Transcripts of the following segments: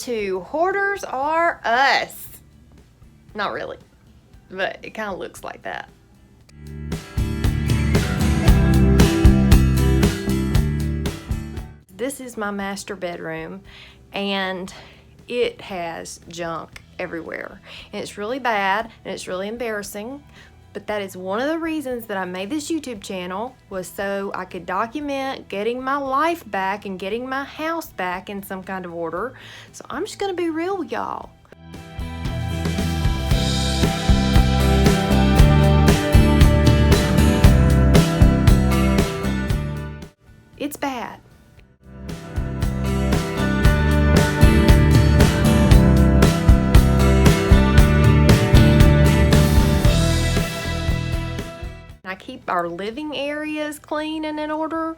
to Hoarders Are Us. Not really, but it kind of looks like that. This is my master bedroom, and it has junk everywhere. And it's really bad, and it's really embarrassing. But that is one of the reasons that I made this YouTube channel, was so I could document getting my life back and getting my house back in some kind of order. So I'm just gonna be real with y'all. It's bad. I keep our living areas clean and in order,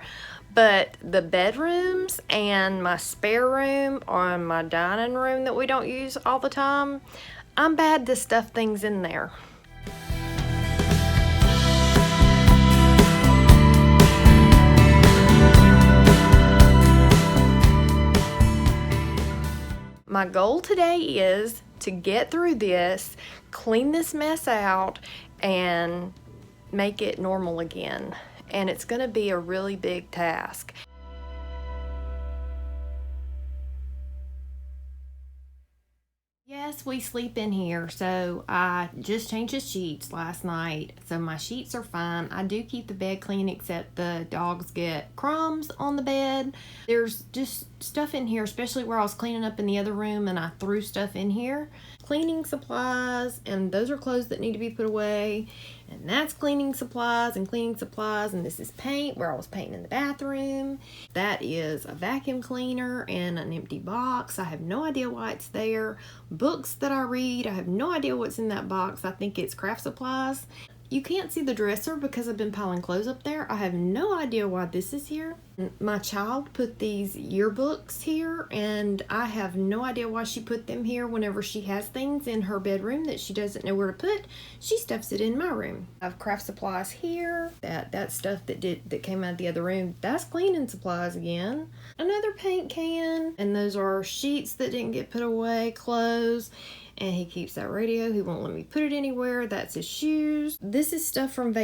but the bedrooms and my spare room or my dining room that we don't use all the time, I'm bad to stuff things in there. My goal today is to get through this, clean this mess out, and make it normal again. And it's going to be a really big task. Yes, we sleep in here, so I just changed the sheets last night, so my sheets are fine. I do keep the bed clean, except the dogs get crumbs on the bed. There's just stuff in here, especially where I was cleaning up in the other room and I threw stuff in here. Cleaning supplies, and those are clothes that need to be put away, and that's cleaning supplies, and this is paint where I was painting in the bathroom. That is a vacuum cleaner and an empty box. I have no idea why it's there. Books that I read, I have no idea what's in that box. I think it's craft supplies. You can't see the dresser because I've been piling clothes up there. I have no idea why this is here. My child put these yearbooks here, and I have no idea why she put them here. Whenever she has things in her bedroom that she doesn't know where to put, she stuffs it in my room. I have craft supplies here. That stuff that came out of the other room, that's cleaning supplies again. Another paint can, and those are sheets that didn't get put away, clothes. And he keeps that radio. He won't let me put it anywhere. That's his shoes. This is stuff from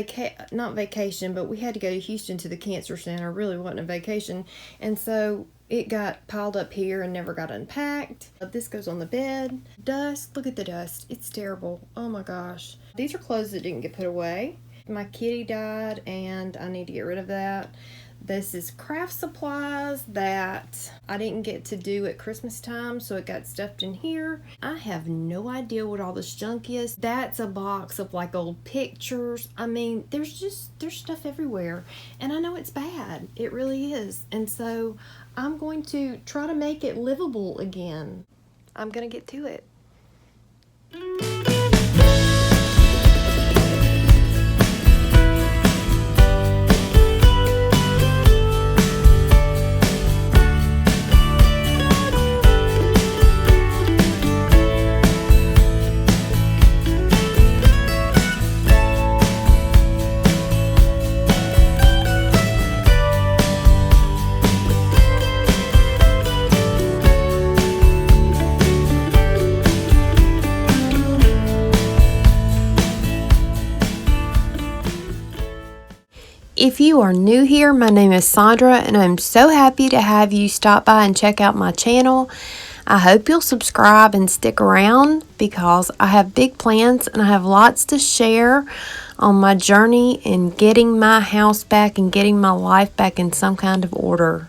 not vacation, but we had to go to Houston to the cancer center. Really wasn't a vacation. And so it got piled up here and never got unpacked. This goes on the bed. Dust. Look at the dust. It's terrible. Oh my gosh. These are clothes that didn't get put away. My kitty died and I need to get rid of that. This is craft supplies that I didn't get to do at Christmas time, so it got stuffed in here. I have no idea what all this junk is. That's a box of like old pictures. I mean, there's stuff everywhere, and I know it's bad. It really is. And so I'm going to try to make it livable again. I'm gonna get to it. If you are new here, my name is Sandra, and I'm so happy to have you stop by and check out my channel. I hope you'll subscribe and stick around because I have big plans and I have lots to share on my journey in getting my house back and getting my life back in some kind of order.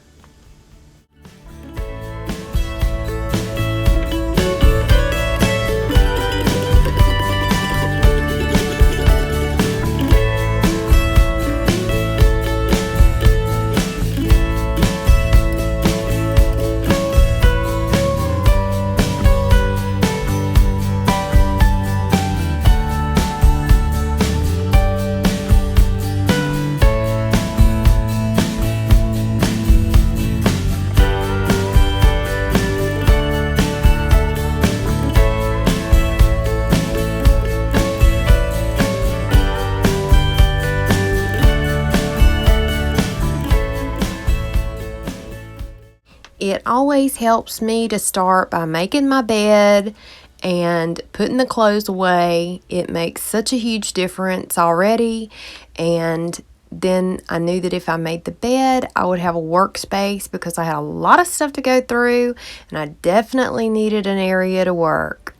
It always helps me to start by making my bed and putting the clothes away. It makes such a huge difference already. And then I knew that if I made the bed, I would have a workspace because I had a lot of stuff to go through and I definitely needed an area to work.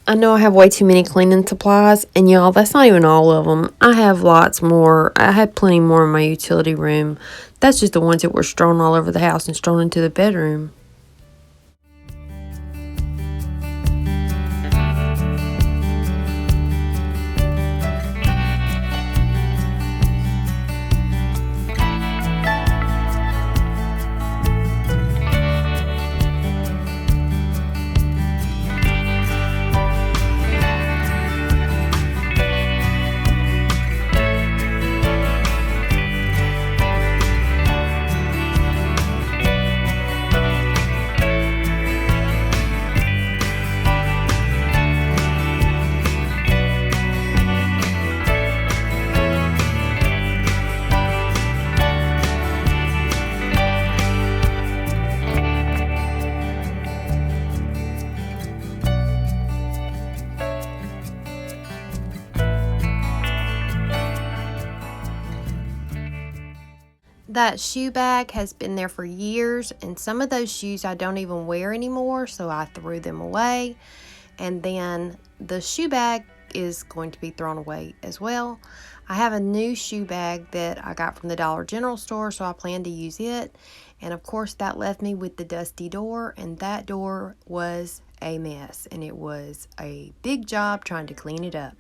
I know I have way too many cleaning supplies, and y'all, that's not even all of them. I have lots more. I had plenty more in my utility room. That's just the ones that were strewn all over the house and strewn into the bedroom. That shoe bag has been there for years, and some of those shoes I don't even wear anymore, so I threw them away. And then the shoe bag is going to be thrown away as well. I have a new shoe bag that I got from the Dollar General store, so I plan to use it. And of course, that left me with the dusty door, and that door was a mess, and it was a big job trying to clean it up.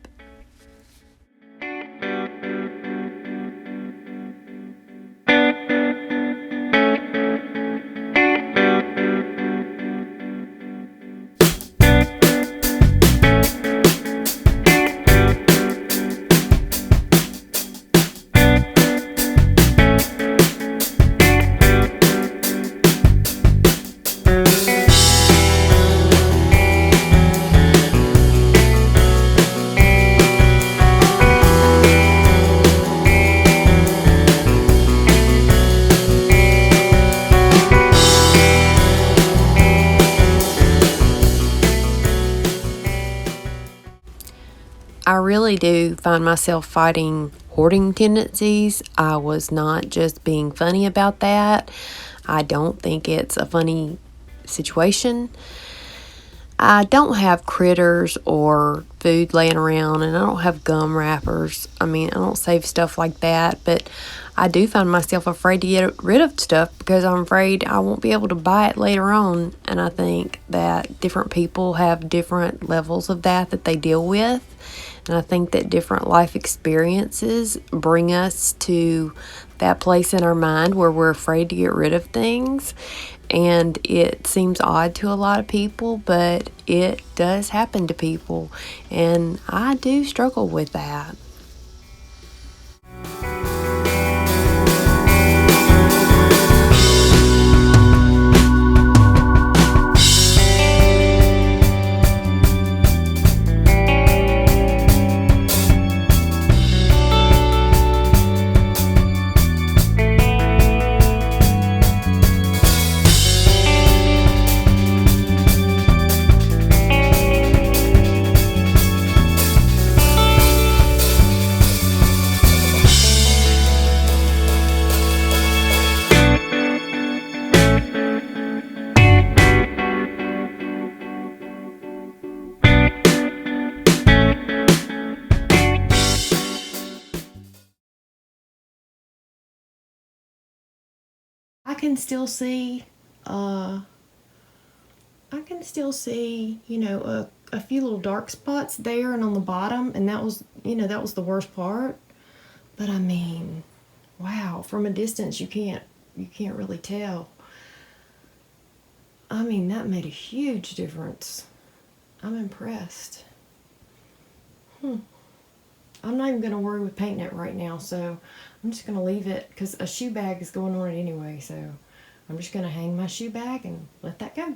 I really do find myself fighting hoarding tendencies. I was not just being funny about that. I don't think it's a funny situation. I don't have critters or food laying around, and I don't have gum wrappers. I don't save stuff like that, but I do find myself afraid to get rid of stuff because I'm afraid I won't be able to buy it later on. And I think that different people have different levels of that they deal with. And I think that different life experiences bring us to that place in our mind where we're afraid to get rid of things. And it seems odd to a lot of people, but it does happen to people. And I do struggle with that. can still see, you know, a few little dark spots there and on the bottom, and that was, you know, that was the worst part. But I mean, wow, from a distance you can't really tell. I mean, that made a huge difference. I'm impressed. I'm not even going to worry with painting it right now, so I'm just going to leave it, because a shoe bag is going on it anyway, so I'm just going to hang my shoe bag and let that go.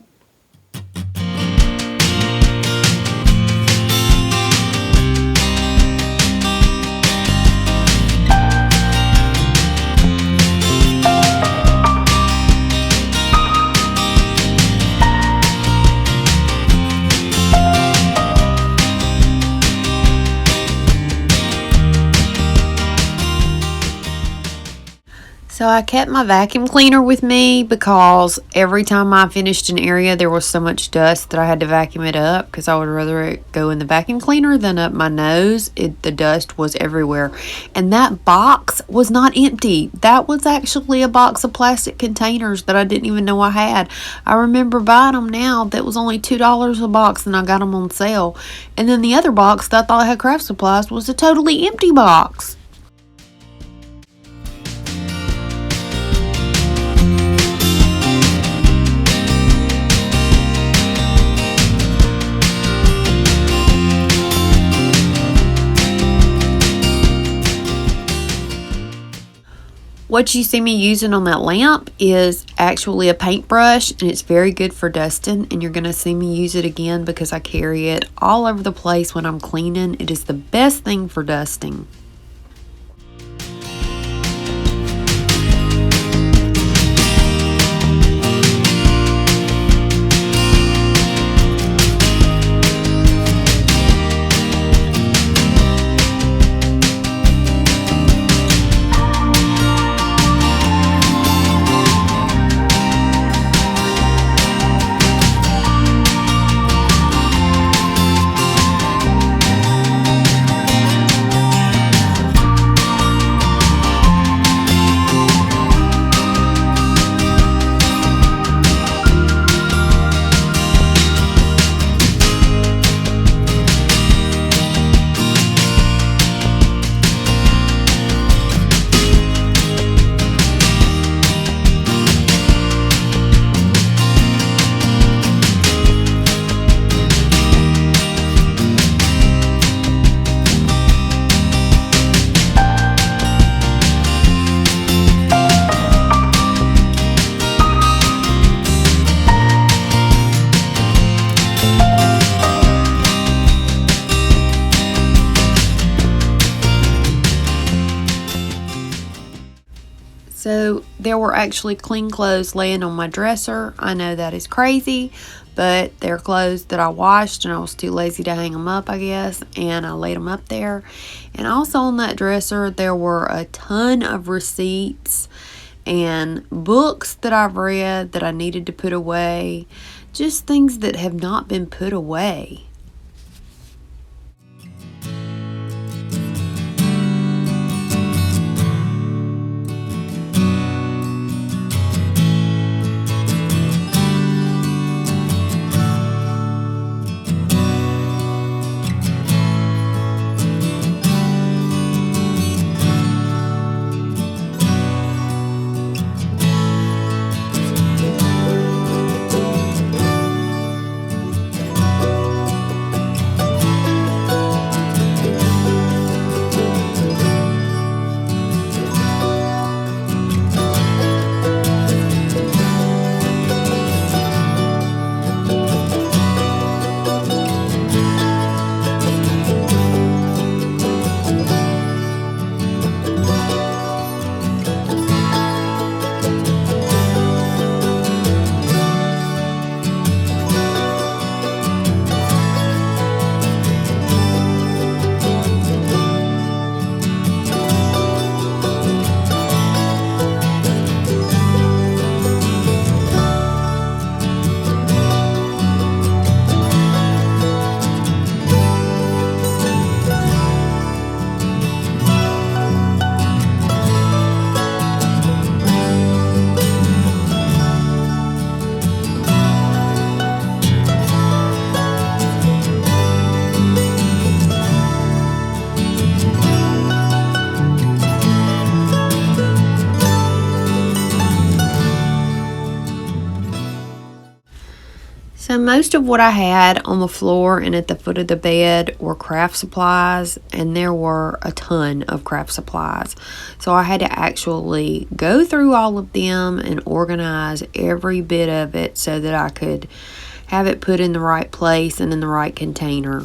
So I kept my vacuum cleaner with me because every time I finished an area, there was so much dust that I had to vacuum it up, because I would rather it go in the vacuum cleaner than up my nose. The dust was everywhere. And that box was not empty. That was actually a box of plastic containers that I didn't even know I had. I remember buying them now. That was only $2 a box, and I got them on sale. And then the other box that I thought had craft supplies was a totally empty box. What you see me using on that lamp is actually a paintbrush, and it's very good for dusting, and you're going to see me use it again because I carry it all over the place when I'm cleaning. It is the best thing for dusting. So there were actually clean clothes laying on my dresser. I know that is crazy, but they're clothes that I washed and I was too lazy to hang them up, I guess, and I laid them up there. And also on that dresser, there were a ton of receipts and books that I've read that I needed to put away, just things that have not been put away. So most of what I had on the floor and at the foot of the bed were craft supplies, and there were a ton of craft supplies. So I had to actually go through all of them and organize every bit of it so that I could have it put in the right place and in the right container.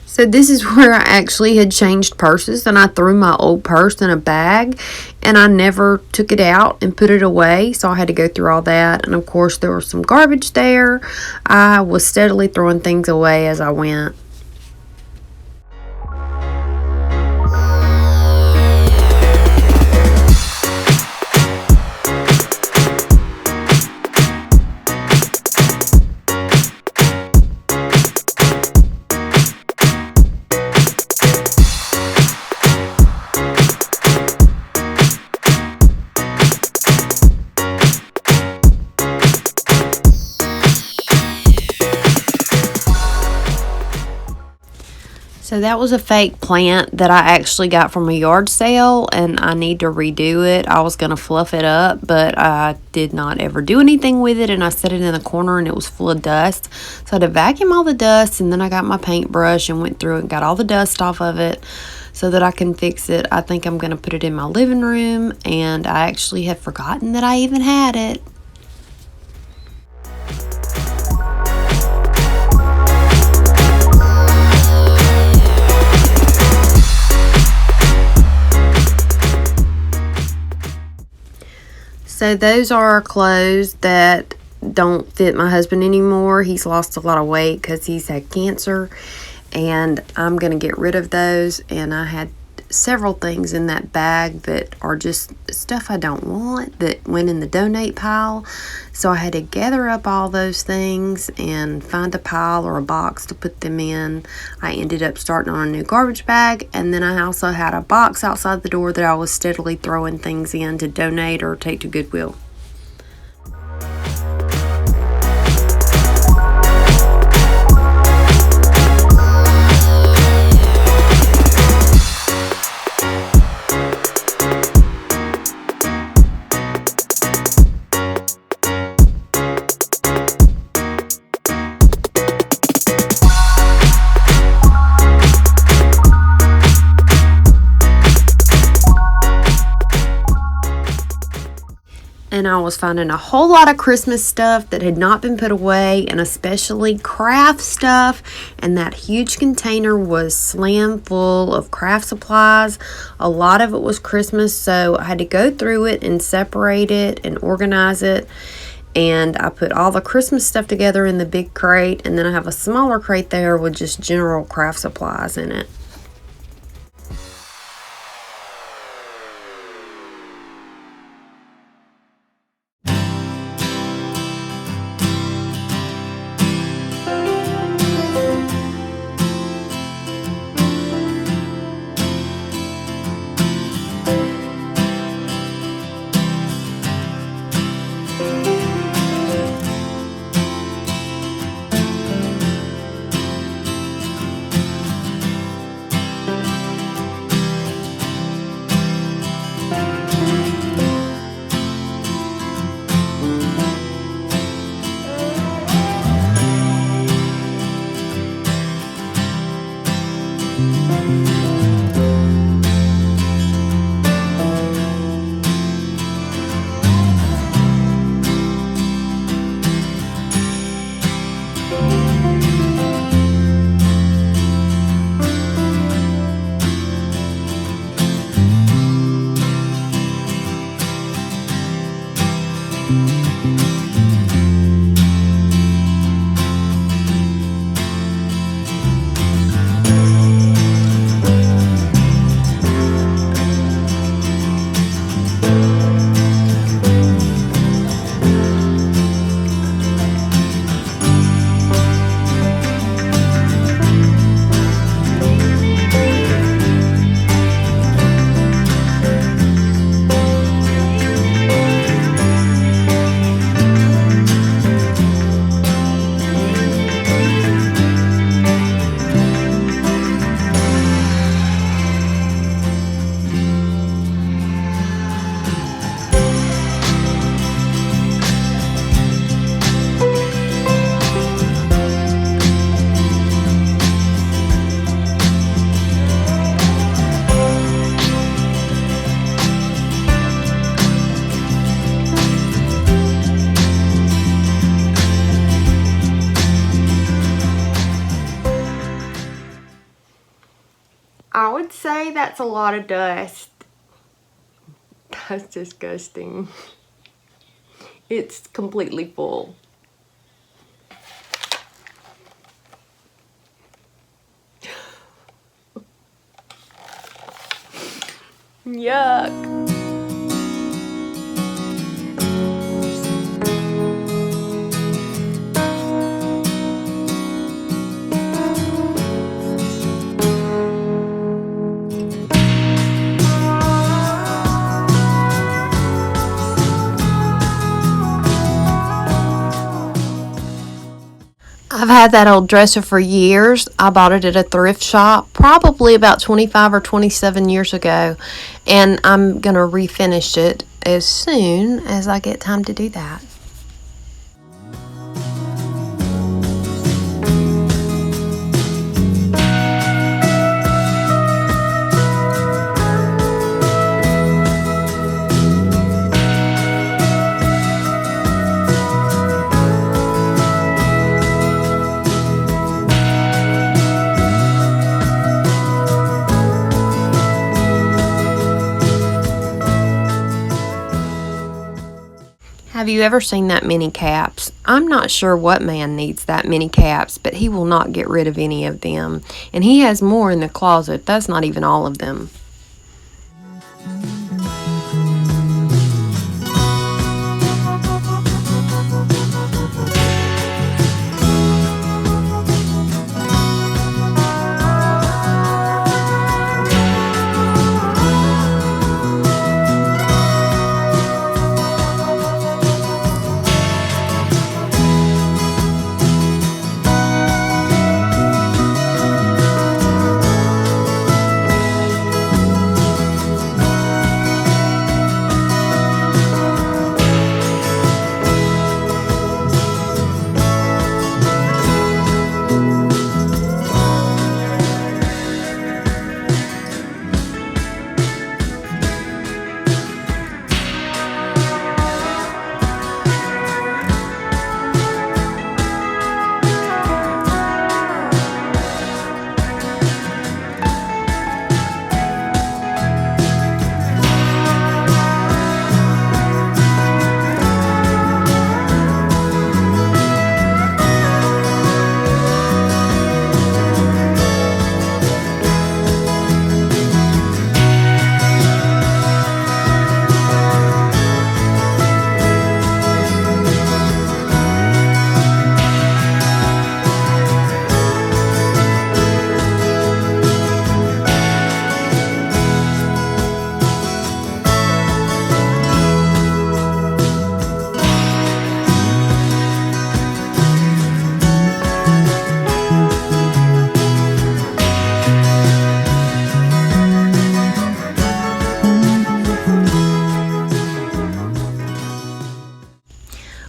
So this is where I actually had changed purses, and I threw my old purse in a bag and I never took it out and put it away. So I had to go through all that. And of course there was some garbage there. I was steadily throwing things away as I went. So that was a fake plant that I actually got from a yard sale, and I need to redo it. I was going to fluff it up, but I did not ever do anything with it, and I set it in the corner and it was full of dust. So I had to vacuum all the dust, and then I got my paintbrush and went through it and got all the dust off of it so that I can fix it. I think I'm going to put it in my living room, and I actually have forgotten that I even had it. So those are our clothes that don't fit my husband anymore. He's lost a lot of weight because he's had cancer, and I'm going to get rid of those. And I had several things in that bag that are just stuff I don't want that went in the donate pile. So I had to gather up all those things and find a pile or a box to put them in. I ended up starting on a new garbage bag, and then I also had a box outside the door that I was steadily throwing things in to donate or take to Goodwill. And I was finding a whole lot of Christmas stuff that had not been put away, and especially craft stuff. And that huge container was slam full of craft supplies. A lot of it was Christmas, so I had to go through it and separate it and organize it. And I put all the Christmas stuff together in the big crate, and then I have a smaller crate there with just general craft supplies in it. I would say that's a lot of dust. That's disgusting. It's completely full. Yuck. I've had that old dresser for years. I bought it at a thrift shop probably about 25 or 27 years ago, and I'm going to refinish it as soon as I get time to do that. Have you ever seen that many caps? I'm not sure what man needs that many caps, but he will not get rid of any of them. And he has more in the closet. That's not even all of them.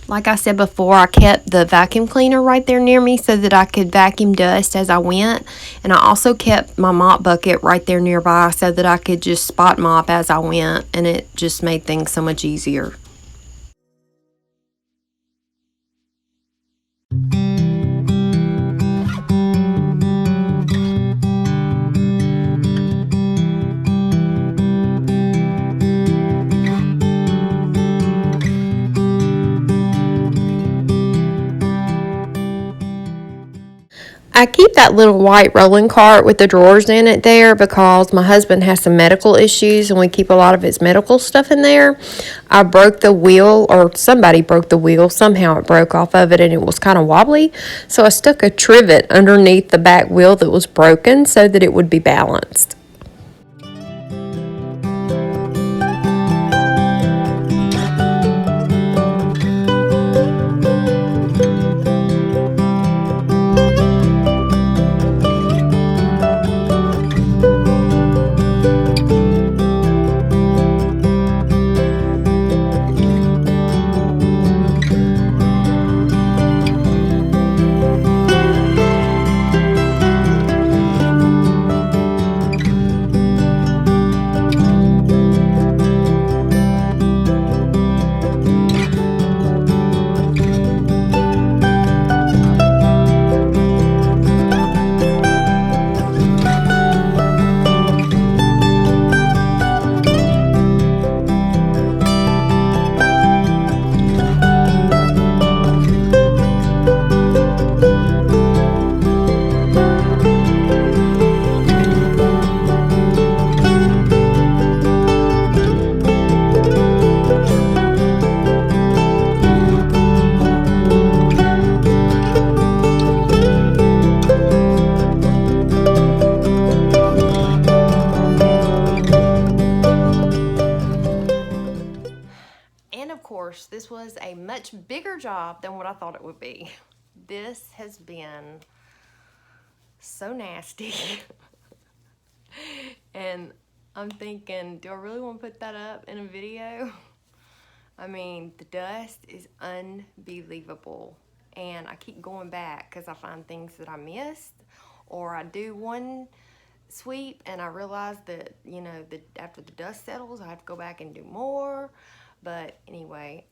Like I said before, I kept the vacuum cleaner right there near me so that I could vacuum dust as I went. And I also kept my mop bucket right there nearby so that I could just spot mop as I went. And it just made things so much easier. I keep that little white rolling cart with the drawers in it there because my husband has some medical issues and we keep a lot of his medical stuff in there. I broke the wheel, or somebody broke the wheel. Somehow it broke off of it and it was kind of wobbly. So I stuck a trivet underneath the back wheel that was broken so that it would be balanced. this was a much bigger job than what I thought it would be. This has been so nasty. And I'm thinking, do I really want to put that up in a video? I mean, the dust is unbelievable. And I keep going back because I find things that I missed, or I do one sweep and I realize that, you know, after the dust settles, I have to go back and do more. But anyway,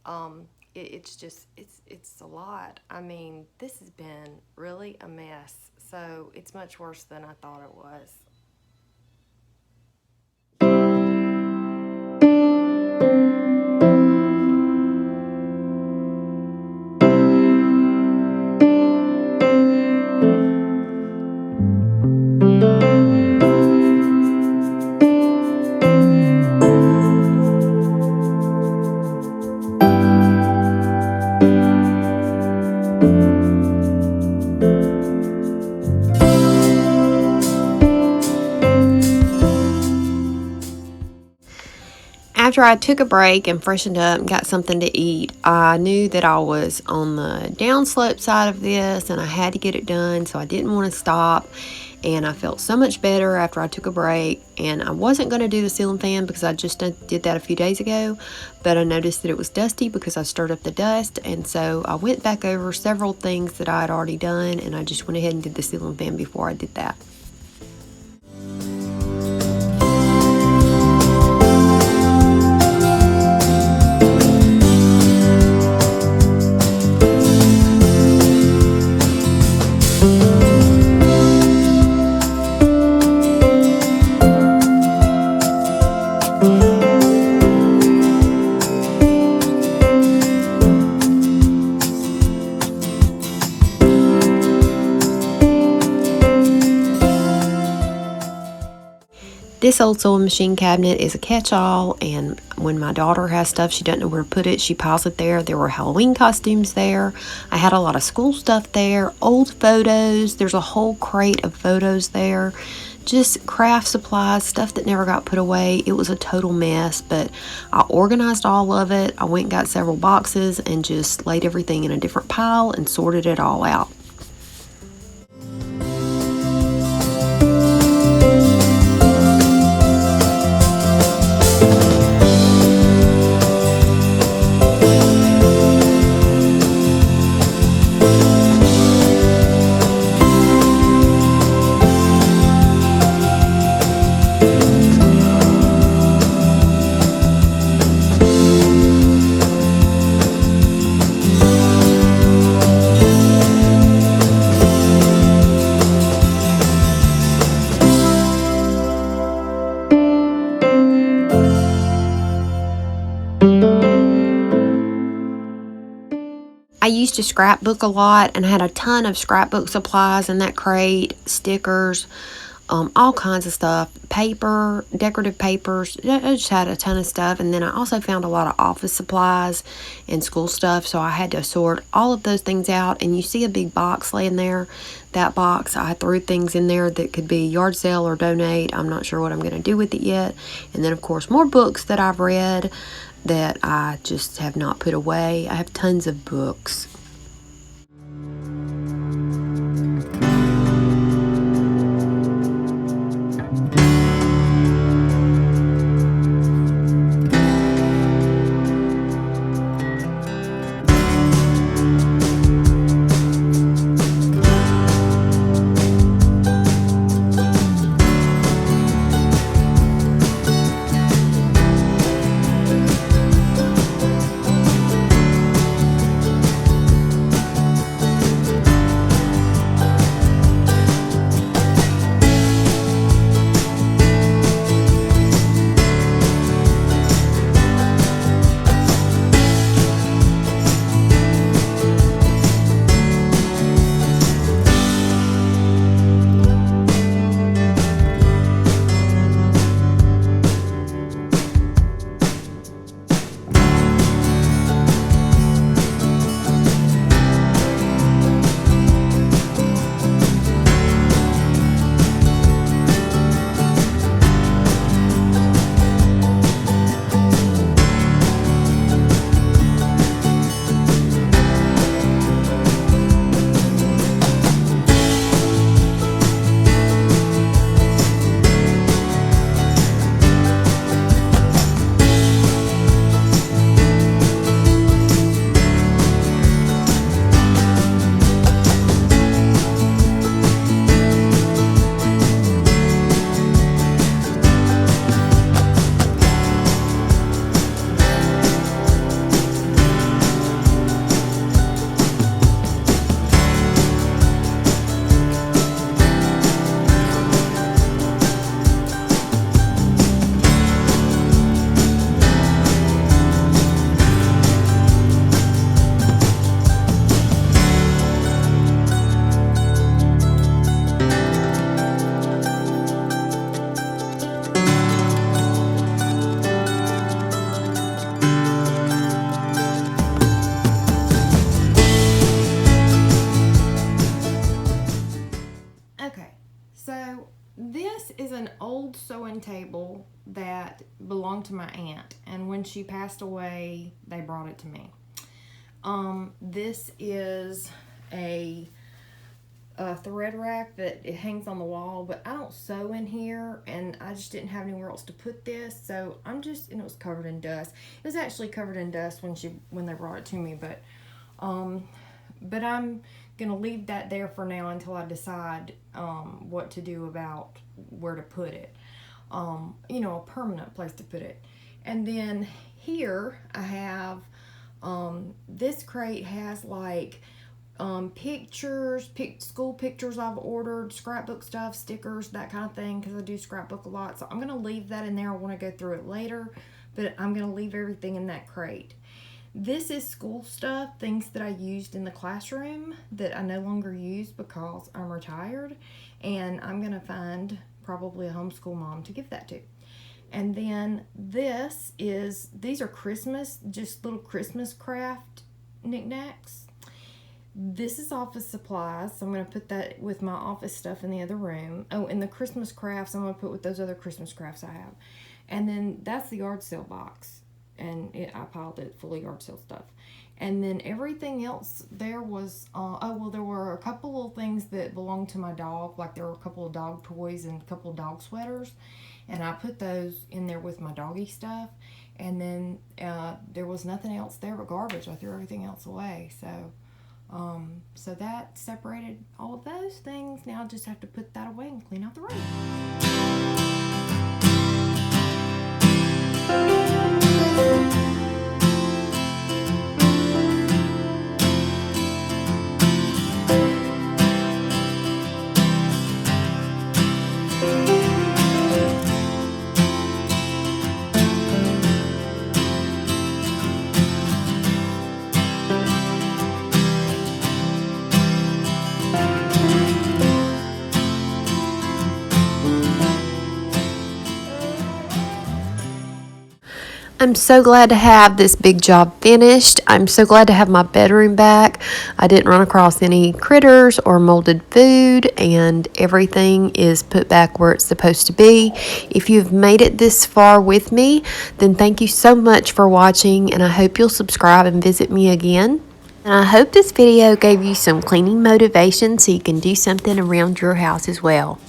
it's a lot. I mean, this has been really a mess. So it's much worse than I thought it was. After I took a break and freshened up and got something to eat, I knew that I was on the downslope side of this and I had to get it done, so I didn't want to stop. And I felt so much better after I took a break. And I wasn't going to do the ceiling fan because I just did that a few days ago, but I noticed that it was dusty because I stirred up the dust. And so I went back over several things that I had already done, and I just went ahead and did the ceiling fan before I did that. This old sewing machine cabinet is a catch-all, and when my daughter has stuff she doesn't know where to put it, she piles it there. There were Halloween costumes there. I had a lot of school stuff there, old photos. There's a whole crate of photos there. Just craft supplies, stuff that never got put away. It was a total mess, but I organized all of it. I went and got several boxes and just laid everything in a different pile and sorted it all out. I used to scrapbook a lot, and I had a ton of scrapbook supplies in that crate, stickers, all kinds of stuff, paper, decorative papers. I just had a ton of stuff. And then I also found a lot of office supplies and school stuff, so I had to sort all of those things out. And you see a big box laying there. That box, I threw things in there that could be yard sale or donate. I'm not sure what I'm going to do with it yet. And then, of course, more books that I've read that I just have not put away. I have tons of books. belonged to my aunt, and when she passed away, they brought it to me. This is a thread rack that it hangs on the wall, but I don't sew in here, and I just didn't have anywhere else to put this, so and it was covered in dust. It was actually covered in dust when they brought it to me, but I'm gonna leave that there for now until I decide what to do about where to put it. A permanent place to put it. And then here I have this crate has like pictures, school pictures I've ordered, scrapbook stuff, stickers, that kind of thing, because I do scrapbook a lot. So I'm going to leave that in there. I want to go through it later, but I'm going to leave everything in that crate. This is school stuff, things that I used in the classroom that I no longer use because I'm retired, and I'm going to find probably a homeschool mom to give that to. And then these are Christmas, just little Christmas craft knickknacks. This is office supplies, so I'm going to put that with my office stuff in the other room. Oh, and the Christmas crafts I'm going to put with those other Christmas crafts I have. And then that's the yard sale box, and I piled it full of yard sale stuff. And then everything else there was, there were a couple of things that belonged to my dog, like there were a couple of dog toys and a couple of dog sweaters, and I put those in there with my doggy stuff. And then there was nothing else there but garbage. I threw everything else away, so that separated all of those things. Now I just have to put that away and clean out the room. I'm so glad to have this big job finished. I'm so glad to have my bedroom back. I didn't run across any critters or molded food, and everything is put back where it's supposed to be. If you've made it this far with me, then thank you so much for watching, and I hope you'll subscribe and visit me again. And I hope this video gave you some cleaning motivation so you can do something around your house as well.